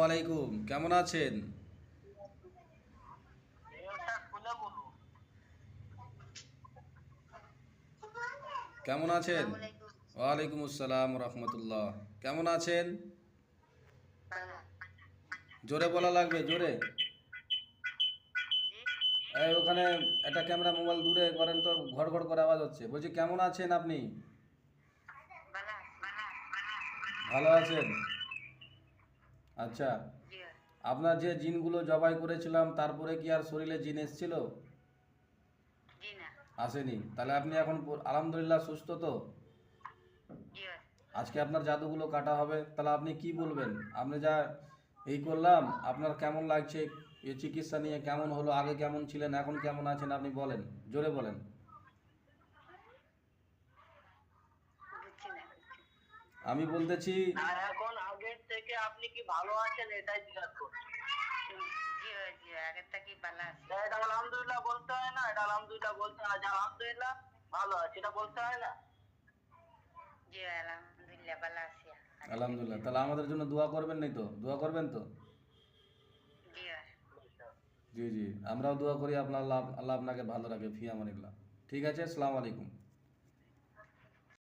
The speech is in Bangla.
আলাইকুম, কেমন আছেন? কেমন আছেন? আসসালামু আলাইকুম। ওয়ালাইকুম আসসালাম রহমতুল্লাহ। কেমন আছেন? ভালো। জোরে বলা লাগবে, জোরে। জি। এই ওখানে একটা ক্যামেরা মোবাইল দূরে করেন তো, ঘড় ঘড় করে আওয়াজ হচ্ছে। বলছি কেমন আছেন আপনি? ভালো আছি। ভালো আছেন? আচ্ছা। জি। আপনার যে জিনগুলো জবাই করেছিলাম তারপরে কি আর শরীরে জিন এসেছিল? জি না। আসেনি? তাহলে আপনি এখন আলহামদুলিল্লাহ সুস্থ তো? জি। আজকে আপনার জাদুগুলো কাটা হবে, তাহলে আপনি কি বলবেন? আপনি যা এই করলাম, আপনার কেমন লাগছে? এই চিকিৎসা নিয়ে কেমন হলো? আগে কেমন ছিলেন, এখন কেমন আছেন, আপনি বলেন, জোরে বলেন। বুঝছি না কিছু। আমি বলতেছি, না, এখন আগের থেকে আপনি কি ভালো আছেন এটাই জিজ্ঞাসা করছি। জি জি, আগের থেকে ভালো আছি। না, এটা আলহামদুলিল্লাহ বলতে হয় না, এটা আলহামদুলিল্লাহ বলতে হয় না, যে আলহামদুলিল্লাহ ভালো আছে এটা বলতে হয় না। জি, আলহামদুলিল্লাহ ভালো আছি আগের থেকে। আলহামদুলিল্লাহ। তাহলে আমাদের জন্য দোয়া করবেন, নাই তো? দোয়া করবেন তো? জি। জি জি, আমরাও দোয়া করি, আপনার আল্লাহ আল্লাহ আপনাকে ভালো রাখে, ফি আমানিল্লাহ। ঠিক আছে, আসসালামু আলাইকুম।